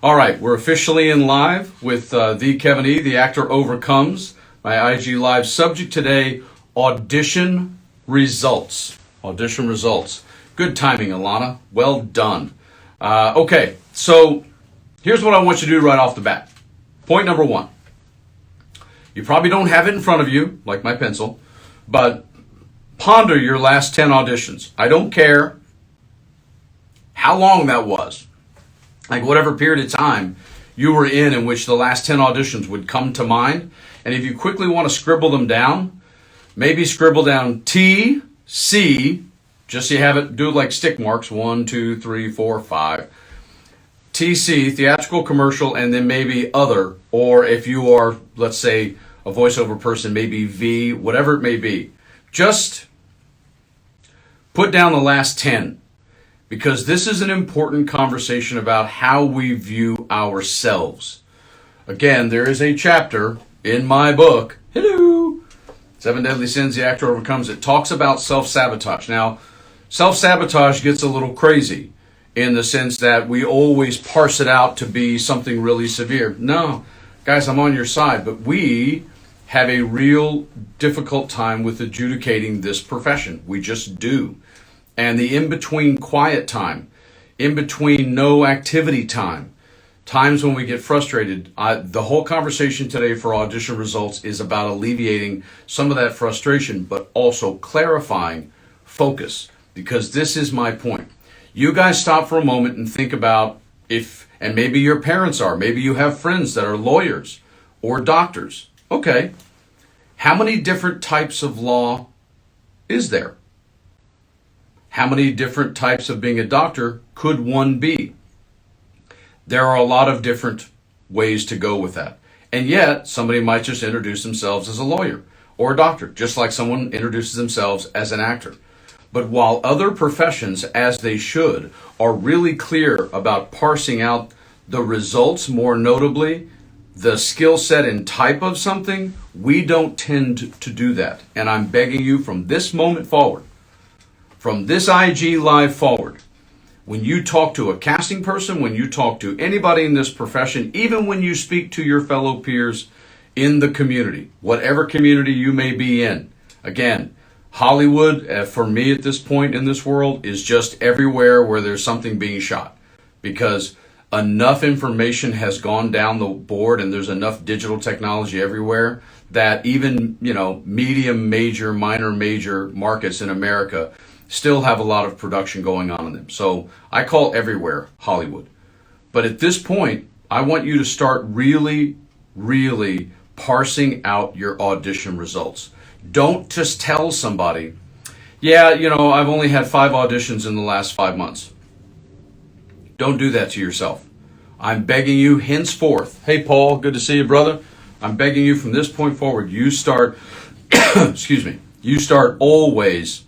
All right, we're officially in live with the Kevin E., the actor overcomes. My IG live subject today: audition results. Audition results. Good timing, Alana. Well done. Okay, so here's what I want you to do right off the bat. Point number one. You probably don't have it in front of you, like my pencil, but ponder your last 10 auditions. I don't care how long that was. Like whatever period of time you were in which the last 10 auditions would come to mind. And if you quickly want to scribble them down, maybe scribble down T, C, just so you have it, do it like stick marks, 1, 2, 3, 4, 5. TC, theatrical, commercial, and then maybe other. Or if you are, let's say, a voiceover person, maybe V, whatever it may be. Just put down the last 10. Because this is an important conversation about how we view ourselves. Again, there is a chapter in my book, hello, 7 Deadly Sins, the Actor Overcomes. It talks about self-sabotage. Now, self-sabotage gets a little crazy in the sense that we always parse it out to be something really severe. No, guys, I'm on your side, but we have a real difficult time with adjudicating this profession. We just do. And the in-between quiet time, in-between no activity time, times when we get frustrated. The whole conversation today for audition results is about alleviating some of that frustration, but also clarifying focus. Because this is my point. You guys stop for a moment and think about and maybe your parents are, maybe you have friends that are lawyers or doctors. Okay, how many different types of law is there? How many different types of being a doctor could one be? There are a lot of different ways to go with that. And yet, somebody might just introduce themselves as a lawyer or a doctor, just like someone introduces themselves as an actor. But while other professions, as they should, are really clear about parsing out the results, more notably, the skill set and type of something, we don't tend to do that. And I'm begging you from this moment forward, from this IG live forward, when you talk to a casting person, when you talk to anybody in this profession, even when you speak to your fellow peers in the community, whatever community you may be in. Again, Hollywood, for me at this point in this world, is just everywhere where there's something being shot. Because enough information has gone down the board and there's enough digital technology everywhere that even, medium, major, minor, major markets in America still have a lot of production going on in them. So I call everywhere Hollywood. But at this point, I want you to start really, really parsing out your audition results. Don't just tell somebody, yeah, I've only had 5 auditions in the last 5 months. Don't do that to yourself. I'm begging you henceforth. Hey, Paul, good to see you, brother. I'm begging you from this point forward, you start, you start always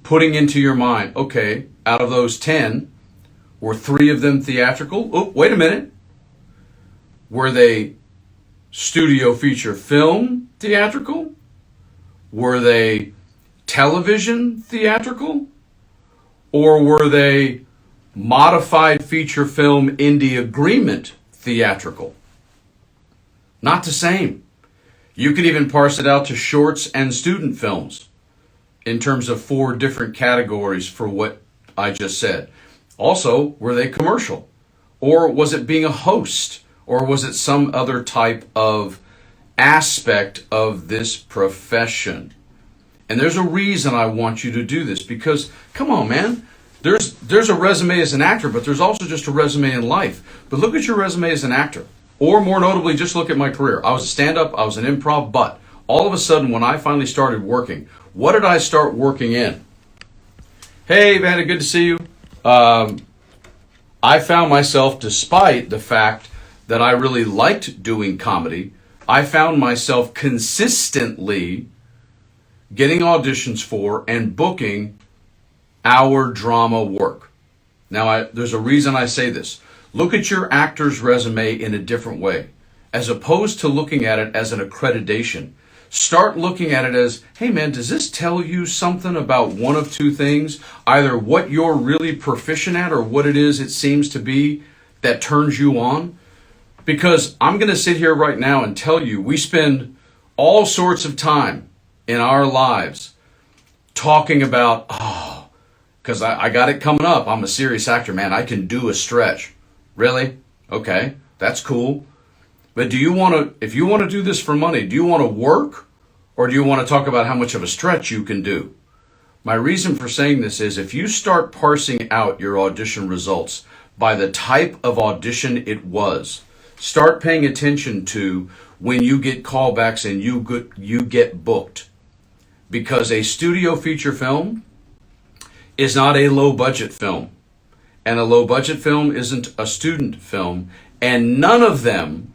putting into your mind, okay, out of those 10, were 3 of them theatrical? Oh, wait a minute. Were they studio feature film theatrical? Were they television theatrical? Or were they modified feature film indie agreement theatrical? Not the same. You could even parse it out to shorts and student films in terms of 4 different categories for what I just said. Also, were they commercial? Or was it being a host? Or was it some other type of aspect of this profession? And there's a reason I want you to do this, because, come on, man, there's a resume as an actor, but there's also just a resume in life. But look at your resume as an actor. Or more notably, just look at my career. I was a stand-up, I was an improv, but all of a sudden, when I finally started working, what did I start working in? Hey, Vanna, good to see you. I found myself, despite the fact that I really liked doing comedy, I found myself consistently getting auditions for and booking our drama work. Now, there's a reason I say this. Look at your actor's resume in a different way. As opposed to looking at it as an accreditation, start looking at it as, hey man, does this tell you something about one of 2 things? Either what you're really proficient at or what it is it seems to be that turns you on? Because I'm going to sit here right now and tell you, we spend all sorts of time in our lives talking about, because I got it coming up. I'm a serious actor, man. I can do a stretch. Really? Okay, that's cool. But do you want to, if you want to do this for money, do you want to work, or do you want to talk about how much of a stretch you can do? My reason for saying this is, if you start parsing out your audition results by the type of audition it was, start paying attention to when you get callbacks and you get booked. Because a studio feature film is not a low budget film. And a low budget film isn't a student film. And none of them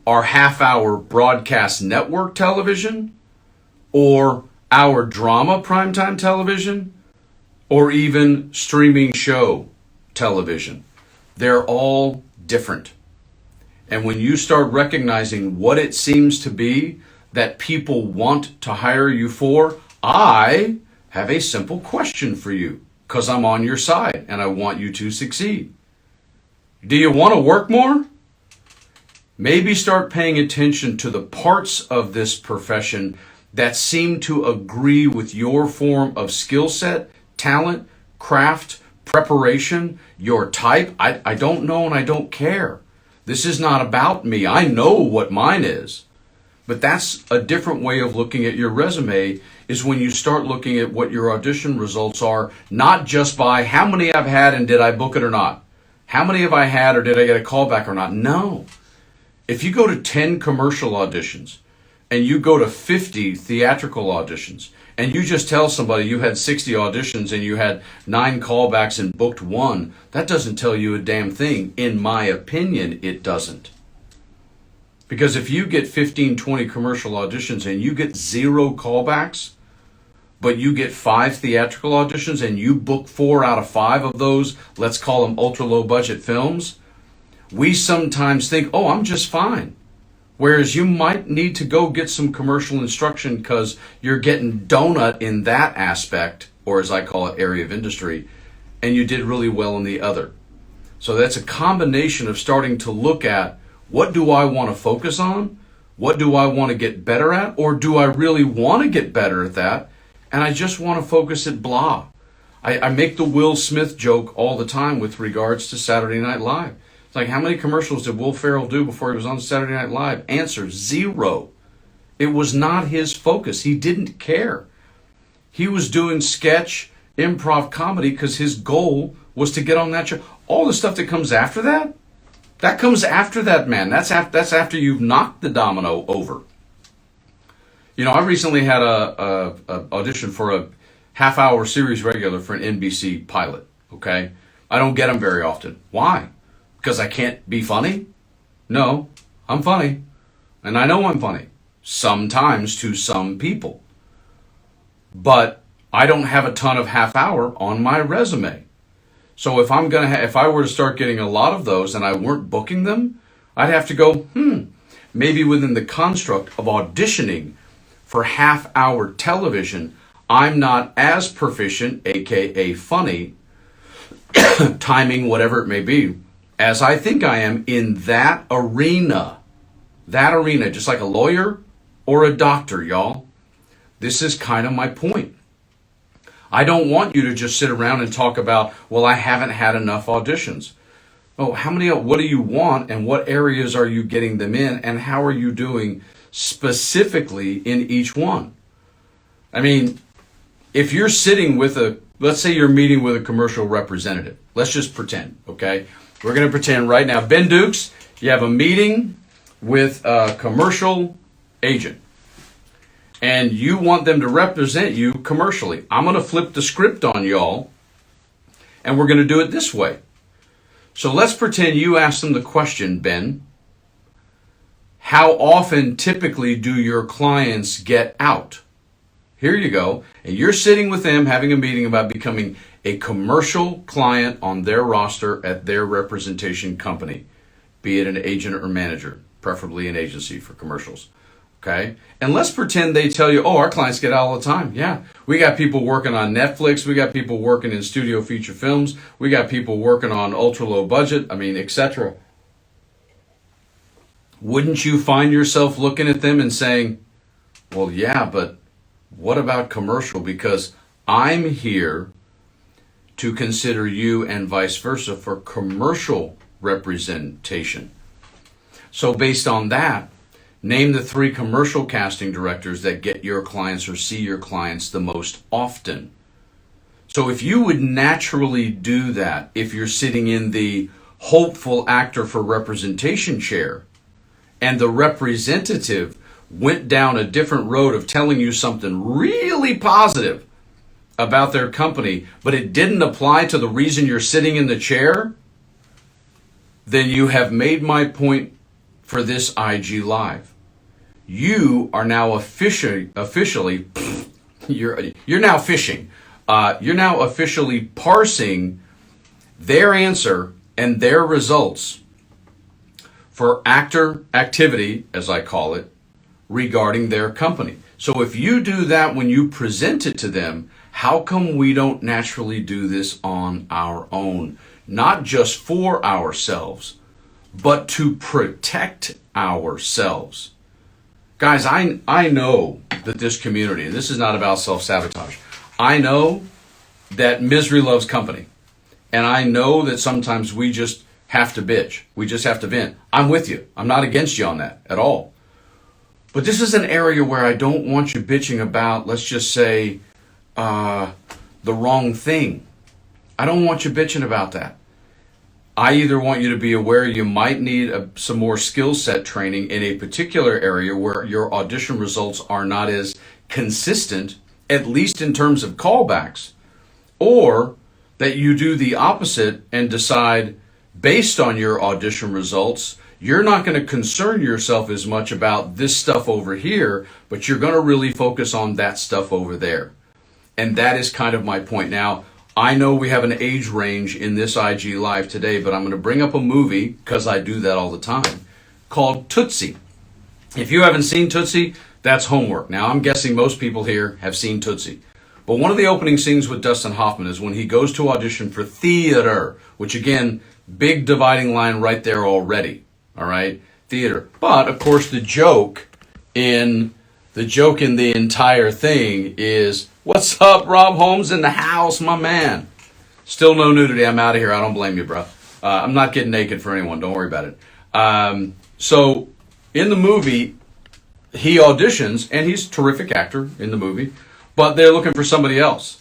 are half-hour broadcast network television, or our drama primetime television, or even streaming show television. They're all different. And when you start recognizing what it seems to be that people want to hire you for, I have a simple question for you, because I'm on your side and I want you to succeed. Do you want to work more? Maybe start paying attention to the parts of this profession that seem to agree with your form of skill set, talent, craft, preparation, your type. I don't know and I don't care. This is not about me. I know what mine is. But that's a different way of looking at your resume, is when you start looking at what your audition results are, not just by how many I've had and did I book it or not. How many have I had or did I get a callback or not? No. If you go to 10 commercial auditions and you go to 50 theatrical auditions and you just tell somebody you had 60 auditions and you had 9 callbacks and booked 1, that doesn't tell you a damn thing. In my opinion, it doesn't. Because if you get 15, 20 commercial auditions and you get 0 callbacks, but you get 5 theatrical auditions and you book 4 out of 5 of those, let's call them ultra low budget films, we sometimes think, oh, I'm just fine. Whereas you might need to go get some commercial instruction because you're getting donut in that aspect, or as I call it, area of industry, and you did really well in the other. So that's a combination of starting to look at, what do I want to focus on? What do I want to get better at? Or do I really want to get better at that? And I just want to focus at blah. I make the Will Smith joke all the time with regards to Saturday Night Live. It's like, how many commercials did Will Ferrell do before he was on Saturday Night Live? Answer, 0. It was not his focus. He didn't care. He was doing sketch, improv comedy because his goal was to get on that show. All the stuff that comes after that, that comes after that, man. That's after you've knocked the domino over. You know, I recently had a audition for a half-hour series regular for an NBC pilot, okay? I don't get them very often. Why? Because I can't be funny? No, I'm funny. And I know I'm funny. Sometimes to some people. But I don't have a ton of half-hour on my resume. So if I were to start getting a lot of those and I weren't booking them, I'd have to go, maybe within the construct of auditioning for half-hour television, I'm not as proficient, aka funny, timing, whatever it may be, as I think I am in that arena. That arena, just like a lawyer or a doctor, y'all. This is kind of my point. I don't want you to just sit around and talk about, well, I haven't had enough auditions. Oh, what do you want and what areas are you getting them in and how are you doing specifically in each one? I mean, if you're sitting with let's say you're meeting with a commercial representative. Let's just pretend, okay? We're going to pretend right now. Ben Dukes, you have a meeting with a commercial agent. And you want them to represent you commercially. I'm going to flip the script on y'all, and we're going to do it this way. So let's pretend you ask them the question, Ben, how often typically do your clients get out? Here you go. And you're sitting with them having a meeting about becoming a commercial client on their roster at their representation company, be it an agent or manager, preferably an agency for commercials. Okay? And let's pretend they tell you, oh, our clients get out all the time. Yeah. We got people working on Netflix. We got people working in studio feature films. We got people working on ultra low budget. etc. Wouldn't you find yourself looking at them and saying, well, yeah, but what about commercial? Because I'm here to consider you and vice versa for commercial representation. So based on that, name the 3 commercial casting directors that get your clients or see your clients the most often. So if you would naturally do that, if you're sitting in the hopeful actor for representation chair, and the representative went down a different road of telling you something really positive about their company, but it didn't apply to the reason you're sitting in the chair, then you have made my point for this IG Live. You are now officially you're now fishing. You're now officially parsing their answer and their results for actor activity, as I call it, regarding their company. So if you do that when you present it to them, how come we don't naturally do this on our own? Not just for ourselves, but to protect ourselves. Guys, I know that this community, and this is not about self-sabotage, I know that misery loves company. And I know that sometimes we just have to bitch. We just have to vent. I'm with you. I'm not against you on that at all. But this is an area where I don't want you bitching about, let's just say, the wrong thing. I don't want you bitching about that. I either want you to be aware you might need some more skill set training in a particular area where your audition results are not as consistent, at least in terms of callbacks, or that you do the opposite and decide, based on your audition results, you're not going to concern yourself as much about this stuff over here, but you're going to really focus on that stuff over there. And that is kind of my point. Now, I know we have an age range in this IG Live today, but I'm going to bring up a movie, because I do that all the time, called Tootsie. If you haven't seen Tootsie, that's homework. Now, I'm guessing most people here have seen Tootsie. But one of the opening scenes with Dustin Hoffman is when he goes to audition for theater, which again, big dividing line right there already. All right, theater. But of course, the joke in the entire thing is, "What's up, Rob Holmes in the house, my man?" Still no nudity. I'm out of here. I don't blame you, bro. I'm not getting naked for anyone. Don't worry about it. So in the movie, he auditions, and he's a terrific actor in the movie, but they're looking for somebody else.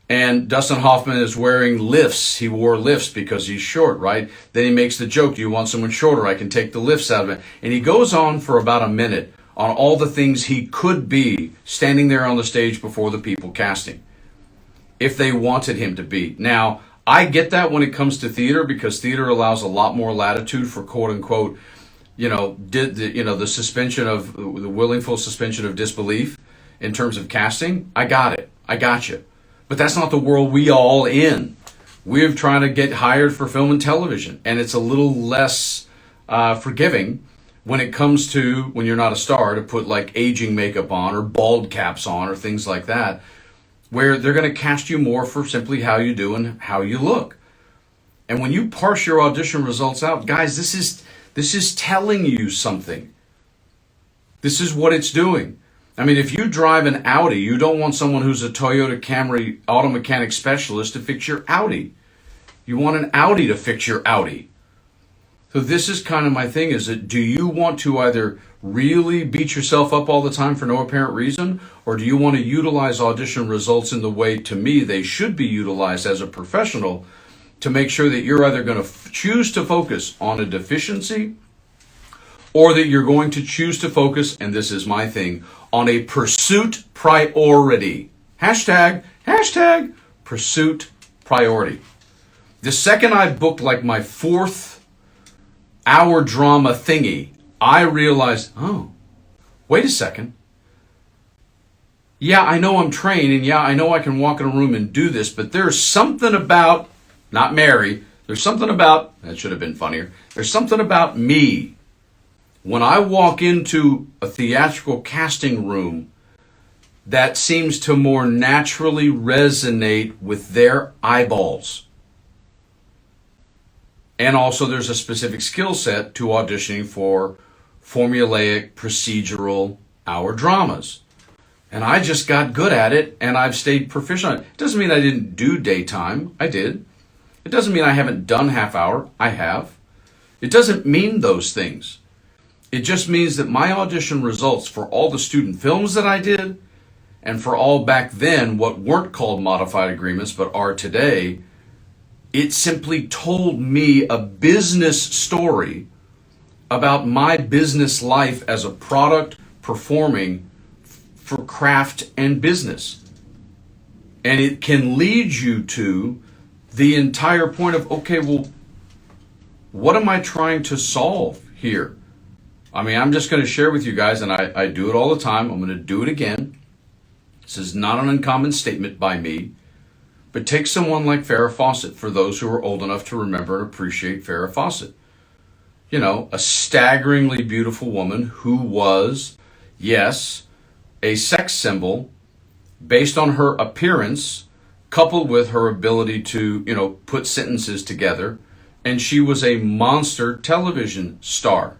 And Dustin Hoffman is wearing lifts. He wore lifts because he's short, right? Then he makes the joke, "Do you want someone shorter? I can take the lifts out of it." And he goes on for about a minute on all the things he could be standing there on the stage before the people casting, if they wanted him to be. Now, I get that when it comes to theater, because theater allows a lot more latitude for quote unquote, the suspension of the willful suspension of disbelief in terms of casting. I got it. I got you. But that's not the world we all in. We're trying to get hired for film and television, and it's a little less forgiving when it comes to, when you're not a star, to put like aging makeup on or bald caps on or things like that, where they're going to cast you more for simply how you do and how you look. And when you parse your audition results out, guys, this is telling you something. This is what it's doing. I mean, if you drive an Audi, you don't want someone who's a Toyota Camry auto mechanic specialist to fix your Audi. You want an Audi to fix your Audi. So this is kind of my thing, is that do you want to either really beat yourself up all the time for no apparent reason, or do you want to utilize audition results in the way, to me, they should be utilized as a professional, to make sure that you're either going to choose to focus on a deficiency, or that you're going to choose to focus, and this is my thing, on a pursuit priority. Hashtag pursuit priority. The second I booked like my 4th hour drama thingy, I realized, oh, wait a second. Yeah, I know I'm trained, and yeah, I know I can walk in a room and do this, but there's something about, not Mary, there's something about, that should have been funnier, there's something about me When I walk into a theatrical casting room, that seems to more naturally resonate with their eyeballs. And also there's a specific skill set to auditioning for formulaic, procedural hour dramas. And I just got good at it, and I've stayed proficient. It doesn't mean I didn't do daytime. I did. It doesn't mean I haven't done half hour. I have. It doesn't mean those things. It just means that my audition results for all the student films that I did, and for all back then what weren't called modified agreements but are today, it simply told me a business story about my business life as a product performing for craft and business. And it can lead you to the entire point of, okay, well, what am I trying to solve here? I mean, I'm just going to share with you guys, and I do it all the time. I'm going to do it again. This is not an uncommon statement by me. But take someone like Farrah Fawcett, for those who are old enough to remember and appreciate Farrah Fawcett. You know, a staggeringly beautiful woman who was, yes, a sex symbol based on her appearance, coupled with her ability to, put sentences together. And she was a monster television star.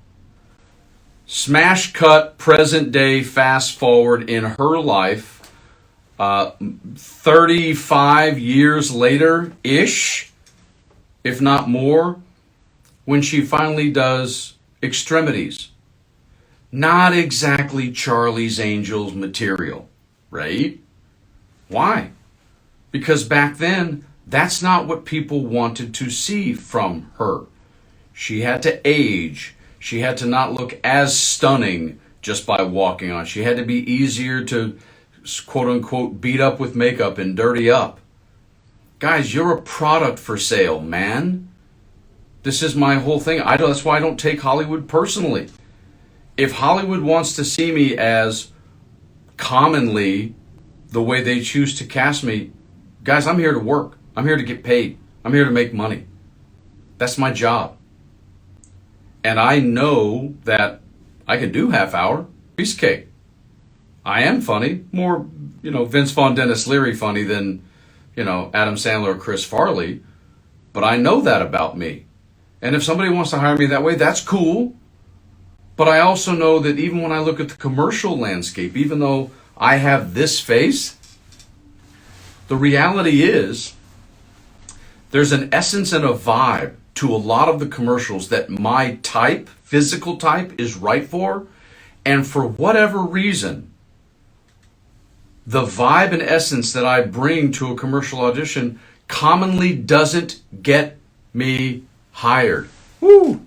Smash cut, present day, fast forward in her life, 35 years later-ish, if not more, when she finally does Extremities. Not exactly Charlie's Angels material, right? Why? Because back then, that's not what people wanted to see from her. She had to age. She had to not look as stunning just by walking on. She had to be easier to, quote unquote, beat up with makeup and dirty up. Guys, you're a product for sale, man. This is my whole thing. That's why I don't take Hollywood personally. If Hollywood wants to see me as commonly the way they choose to cast me, guys, I'm here to work. I'm here to get paid. I'm here to make money. That's my job. And I know that I can do half hour, piece of cake. I am funny, more, Vince Vaughn, Dennis Leary funny than, Adam Sandler or Chris Farley. But I know that about me. And if somebody wants to hire me that way, that's cool. But I also know that even when I look at the commercial landscape, even though I have this face, the reality is there's an essence and a vibe to a lot of the commercials that my type, physical type, is right for. And for whatever reason, the vibe and essence that I bring to a commercial audition commonly doesn't get me hired. Woo!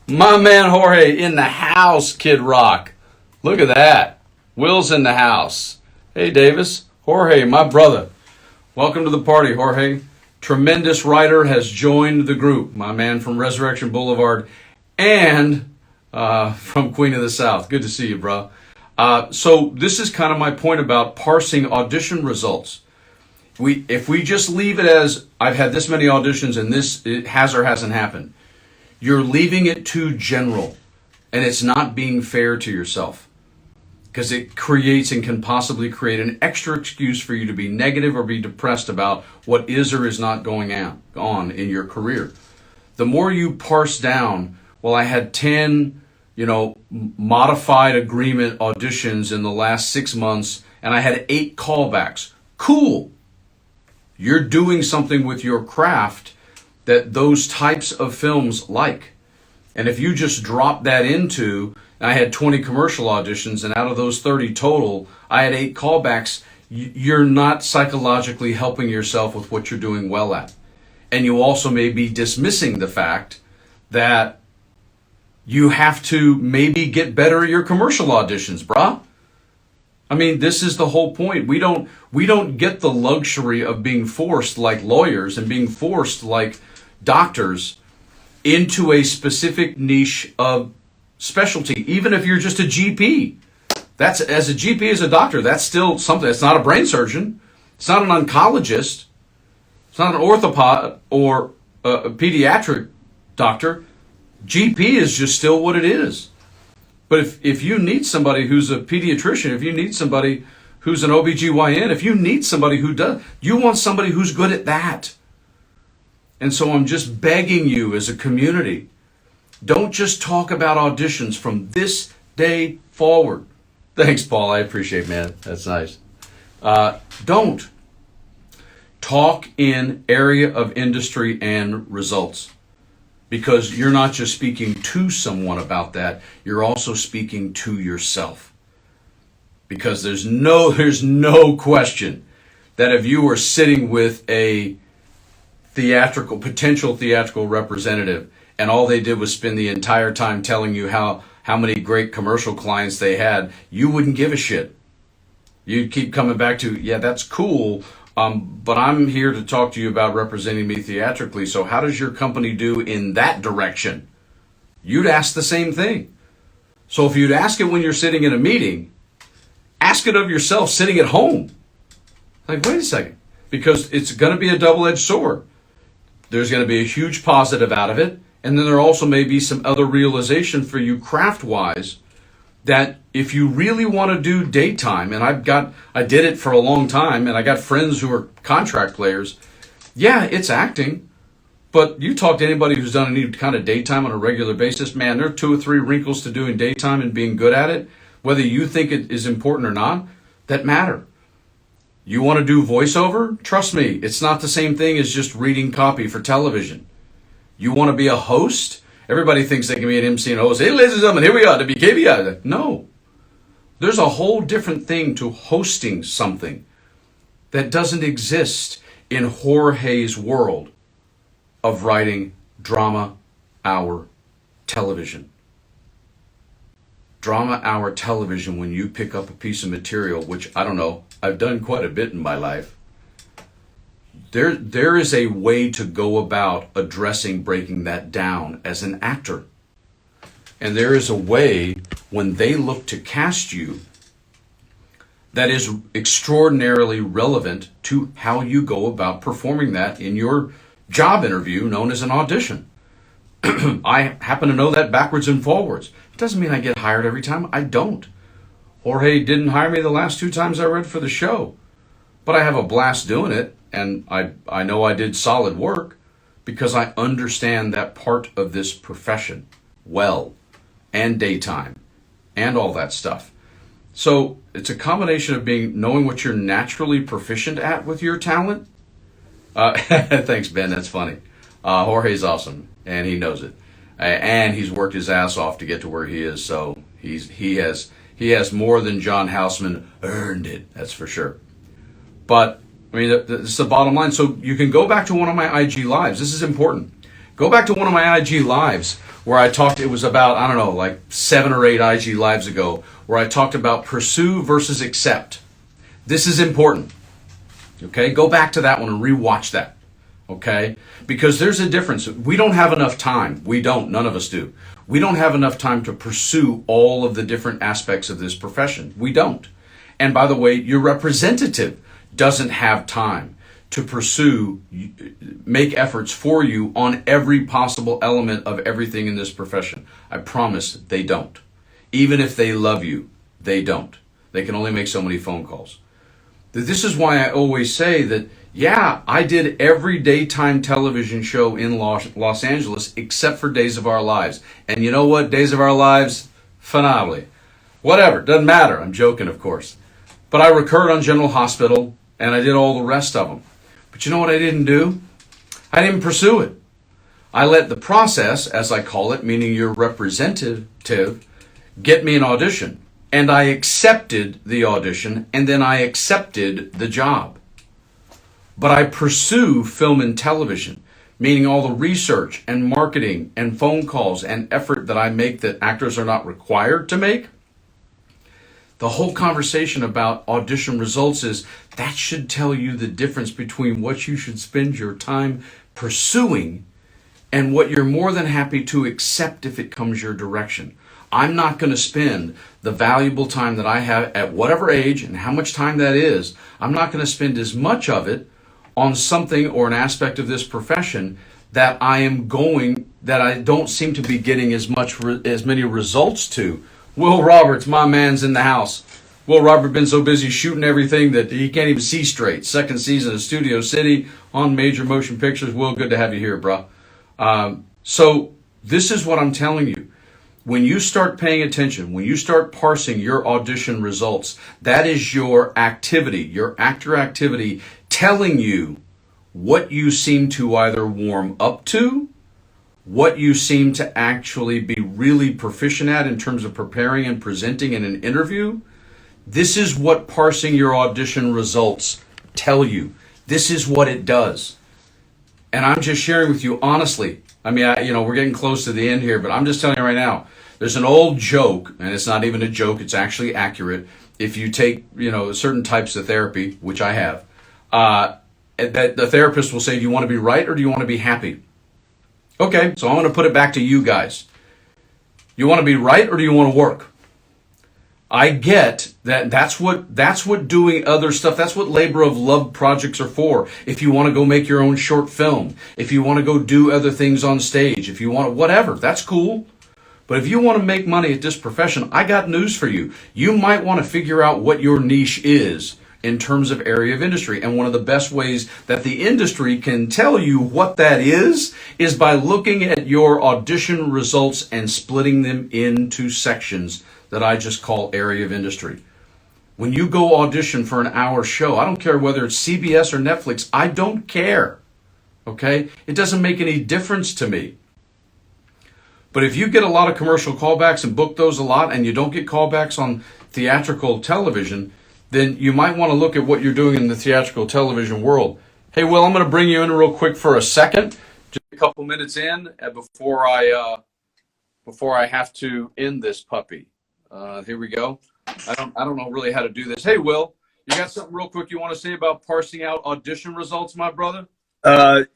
My man Jorge in the house, Kid Rock. Look at that. Will's in the house. Hey, Davis. Jorge, my brother. Welcome to the party, Jorge. Tremendous writer has joined the group. My man from Resurrection Boulevard and from Queen of the South. Good to see you, bro. So this is kind of my point about parsing audition results. If we just leave it as, I've had this many auditions and it has or hasn't happened, you're leaving it too general, and it's not being fair to yourself, because it creates and can possibly create an extra excuse for you to be negative or be depressed about what is or is not going on in your career. The more you parse down, well, I had 10, modified agreement auditions in the last 6 months, and I had 8 callbacks. Cool. You're doing something with your craft that those types of films like. And if you just drop that into, I had 20 commercial auditions, and out of those 30 total, I had 8 callbacks, you're not psychologically helping yourself with what you're doing well at. And you also may be dismissing the fact that you have to maybe get better at your commercial auditions, brah. I mean, this is the whole point. We don't get the luxury of being forced like lawyers and being forced like doctors into a specific niche of specialty, even if you're just a GP. That's, as a GP, as a doctor, that's still something. It's not a brain surgeon. It's not an oncologist. It's not an orthopod or a pediatric doctor. GP is just still what it is. But if you need somebody who's a pediatrician, if you need somebody who's an OBGYN, if you need somebody who does, you want somebody who's good at that. And so I'm just begging you as a community, don't just talk about auditions from this day forward. Thanks, Paul. I appreciate it, man. That's nice. Don't. Talk in area of industry and results. Because you're not just speaking to someone about that, you're also speaking to yourself. Because there's no question that if you were sitting with a potential theatrical representative, and all they did was spend the entire time telling you how many great commercial clients they had, you wouldn't give a shit. You'd keep coming back to, yeah, that's cool, but I'm here to talk to you about representing me theatrically, so how does your company do in that direction? You'd ask the same thing. So if you'd ask it when you're sitting in a meeting, ask it of yourself sitting at home. Like, wait a second, because it's going to be a double-edged sword. There's going to be a huge positive out of it, and then there also may be some other realization for you craft-wise that if you really want to do daytime, and I did it for a long time, and I got friends who are contract players, yeah, it's acting, but you talk to anybody who's done any kind of daytime on a regular basis, man, there are 2 or 3 wrinkles to doing daytime and being good at it, whether you think it is important or not, that matter. You want to do voiceover? Trust me, it's not the same thing as just reading copy for television. You want to be a host? Everybody thinks they can be an MC and host. Hey, ladies and gentlemen, here we are, WKBI. No. There's a whole different thing to hosting something that doesn't exist in Jorge's world of writing drama hour television. Drama hour television, when you pick up a piece of material, which I don't know, I've done quite a bit in my life, there is a way to go about breaking that down as an actor. And there is a way when they look to cast you that is extraordinarily relevant to how you go about performing that in your job interview known as an audition. I happen to know that backwards and forwards. It doesn't mean I get hired every time. I don't. Jorge didn't hire me the last 2 times I read for the show. But I have a blast doing it, and I know I did solid work because I understand that part of this profession well, and daytime, and all that stuff. So it's a combination of knowing what you're naturally proficient at with your talent. Thanks, Ben. That's funny. Jorge's awesome, and he knows it. And he's worked his ass off to get to where he is. So he has more than John Houseman earned it. That's for sure. But I mean, this is the bottom line. So you can go back to one of my IG lives. This is important. Go back to one of my IG lives where I talked. It was about, I don't know, like 7 or 8 IG lives ago, where I talked about pursue versus accept. This is important. Okay, go back to that one and rewatch that. Okay, because there's a difference. We don't have enough time. We don't. None of us do. We don't have enough time to pursue all of the different aspects of this profession. We don't. And by the way, your representative doesn't have time to pursue, make efforts for you on every possible element of everything in this profession. I promise they don't. Even if they love you, they don't. They can only make so many phone calls. This is why I always say that, yeah, I did every daytime television show in Los Angeles except for Days of Our Lives. And you know what? Days of Our Lives, phenomenally. Whatever, doesn't matter. I'm joking, of course. But I recurred on General Hospital, and I did all the rest of them. But you know what I didn't do? I didn't pursue it. I let the process, as I call it, meaning your representative, get me an audition. And I accepted the audition, and then I accepted the job. But I pursue film and television, meaning all the research and marketing and phone calls and effort that I make that actors are not required to make. The whole conversation about audition results is that should tell you the difference between what you should spend your time pursuing and what you're more than happy to accept if it comes your direction. I'm not going to spend the valuable time that I have at whatever age and how much time that is. I'm not going to spend as much of it on something or an aspect of this profession that I don't seem to be getting as many results to Will Roberts, my man's in the house. Will Robert been so busy shooting everything that he can't even see straight. Second season of Studio City on Major Motion Pictures. Will, good to have you here, bro. So this is what I'm telling you. When you start paying attention, when you start parsing your audition results, that is your activity, your actor activity, telling you what you seem to either warm up to, what you seem to actually be really proficient at in terms of preparing and presenting in an interview. This is what parsing your audition results tell you. This is what it does. And I'm just sharing with you honestly. I mean, we're getting close to the end here, but I'm just telling you right now, there's an old joke, and it's not even a joke, it's actually accurate. If you take, certain types of therapy, which I have, that the therapist will say, do you want to be right or do you want to be happy? Okay, so I'm going to put it back to you guys. You want to be right or do you want to work? I get that that's what doing other stuff, that's what labor of love projects are for. If you want to go make your own short film, if you want to go do other things on stage, if you want to, whatever, that's cool. But if you want to make money at this profession, I got news for you. You might want to figure out what your niche is in terms of area of industry. And one of the best ways that the industry can tell you what that is by looking at your audition results and splitting them into sections that I just call area of industry. When you go audition for an hour show, I don't care whether it's CBS or Netflix, I don't care. Okay? It doesn't make any difference to me. But if you get a lot of commercial callbacks and book those a lot and you don't get callbacks on theatrical television, then you might want to look at what you're doing in the theatrical television world. Hey, Will, I'm going to bring you in real quick for a second, just a couple minutes in before I have to end this puppy. Here we go. I don't know really how to do this. Hey, Will, you got something real quick you want to say about parsing out audition results, my brother? I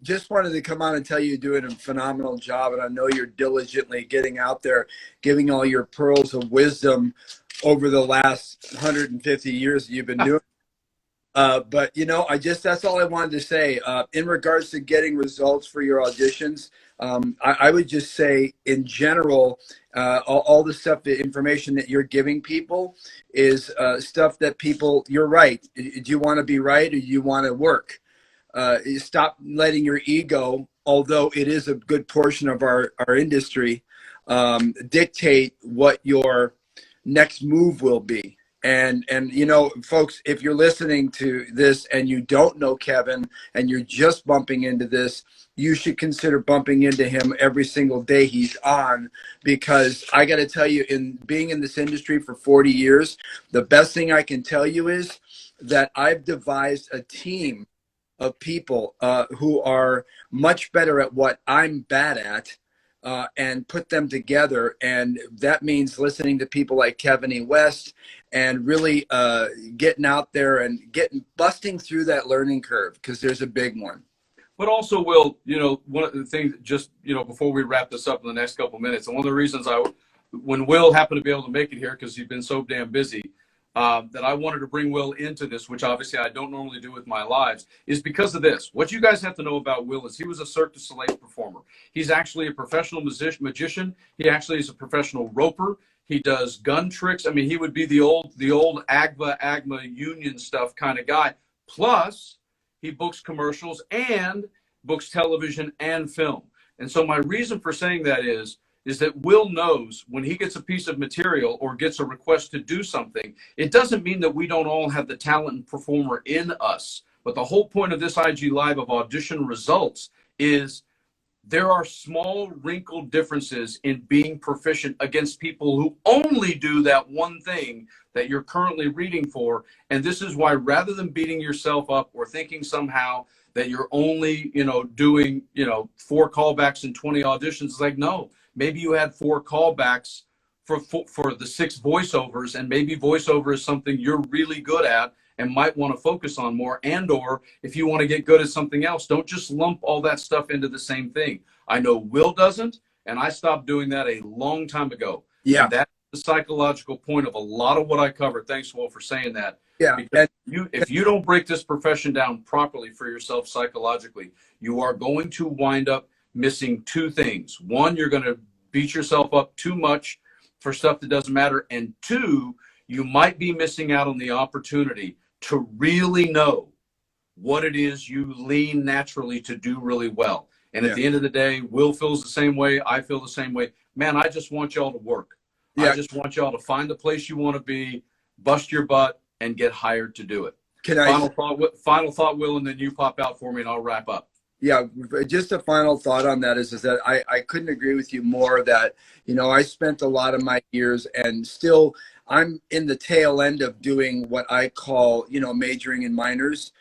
just wanted to come on and tell you you're doing a phenomenal job, and I know you're diligently getting out there, giving all your pearls of wisdom over the last 150 years that you've been doing. That's all I wanted to say. In regards to getting results for your auditions, I would just say in general, all the stuff, the information that you're giving people is stuff that people, you're right. Do you want to be right or do you want to work? Stop letting your ego, although it is a good portion of our industry, dictate what your next move will be. And folks, if you're listening to this and you don't know Kevin and you're just bumping into this, you should consider bumping into him every single day he's on, because I got to tell you, in being in this industry for 40 years, the best thing I can tell you is that I've devised a team of people who are much better at what I'm bad at, and put them together. And that means listening to people like Kevin E. West and really getting out there and busting through that learning curve, because there's a big one. But also, Will, one of the things, just, before we wrap this up in the next couple of minutes, and one of the reasons when Will happened to be able to make it here, because he's been so damn busy, that I wanted to bring Will into this, which obviously I don't normally do with my lives, is because of this. What you guys have to know about Will is he was a Cirque du Soleil performer. He's actually a professional magician. He actually is a professional roper. He does gun tricks. I mean, he would be the old AGMA union stuff kind of guy. Plus, he books commercials and books television and film. And so my reason for saying that is that Will knows when he gets a piece of material or gets a request to do something, it doesn't mean that we don't all have the talent and performer in us. But the whole point of this IG Live of Audition Results is there are small wrinkled differences in being proficient against people who only do that one thing that you're currently reading for. And this is why, rather than beating yourself up or thinking somehow that you're only, doing, 4 callbacks and 20 auditions, it's like, no, maybe you had 4 callbacks for the 6 voiceovers, and maybe voiceover is something you're really good at and might want to focus on more. And or if you want to get good at something else, don't just lump all that stuff into the same thing. I know Will doesn't, and I stopped doing that a long time ago. Yeah. And that's the psychological point of a lot of what I cover. Thanks, Will, for saying that. Yeah. Because if you don't break this profession down properly for yourself psychologically, you are going to wind up missing 2 things. One, you're going to beat yourself up too much for stuff that doesn't matter. And two, you might be missing out on the opportunity to really know what it is you lean naturally to do really well. And at the end of the day, Will feels the same way. I feel the same way. Man, I just want y'all to work. I just want y'all to find the place you want to be, bust your butt, and get hired to do it. Final thought, Will, and then you pop out for me and I'll wrap up. Yeah, just a final thought on that is that I couldn't agree with you more that, you know, I spent a lot of my years and still I'm in the tail end of doing what I call, you know, majoring in minors.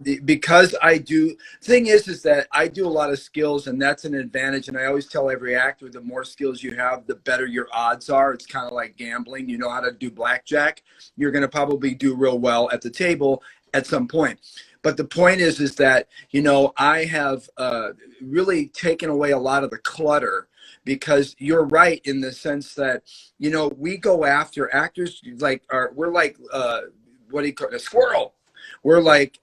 Because I do, thing is that I do a lot of skills and that's an advantage. And I always tell every actor, the more skills you have, the better your odds are. It's kind of like gambling. You know how to do blackjack. You're going to probably do real well at the table at some point. But the point is that, you know, I have really taken away a lot of the clutter because you're right in the sense that, you know, we go after actors like we're like, what do you call it? A squirrel. We're like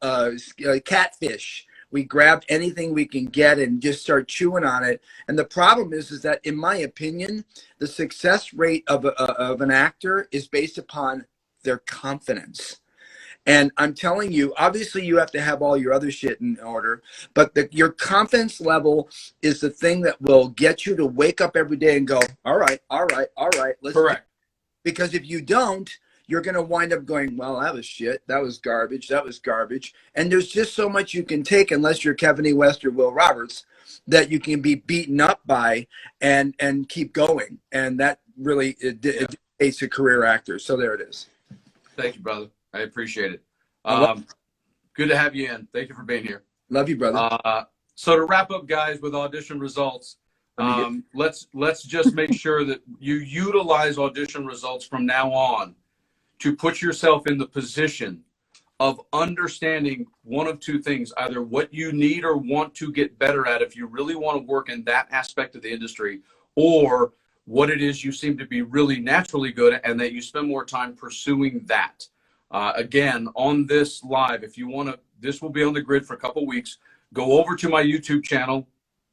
catfish. We grab anything we can get and just start chewing on it. And the problem is that, in my opinion, the success rate of an actor is based upon their confidence. And I'm telling you, obviously you have to have all your other shit in order, but your confidence level is the thing that will get you to wake up every day and go, all right, let's Correct. Because if you don't, you're going to wind up going, well, that was shit. That was garbage. And there's just so much you can take unless you're Kevin E. West or Will Roberts that you can be beaten up by and keep going. And that really it dictates a career actor. So there it is. Thank you, brother. I appreciate it. Good to have you in. Thank you for being here. Love you, brother. So to wrap up, guys, with audition results, let's just make sure that you utilize audition results from now on to put yourself in the position of understanding one of two things, either what you need or want to get better at if you really want to work in that aspect of the industry, or what it is you seem to be really naturally good at and that you spend more time pursuing that. Again, on this live, if you want to, this will be on the grid for a couple weeks. Go over to my YouTube channel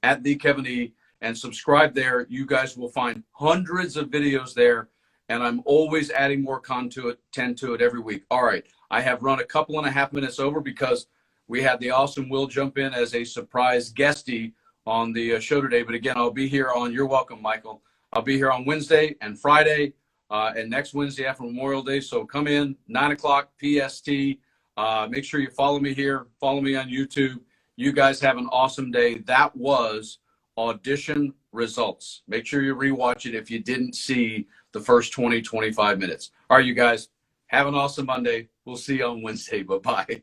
at The Kevin E and subscribe there. You guys will find hundreds of videos there, and I'm always adding more content to it every week. All right, I have run a couple and a half minutes over because we had the awesome Will jump in as a surprise guestie on the show today. But again, I'll be here on, you're welcome, Michael. I'll be here on Wednesday and Friday. And next Wednesday after Memorial Day. So come in, 9 o'clock PST. Make sure you follow me here. Follow me on YouTube. You guys have an awesome day. That was Audition Results. Make sure you rewatch it if you didn't see the first 20, 25 minutes. All right, you guys, have an awesome Monday. We'll see you on Wednesday. Bye-bye.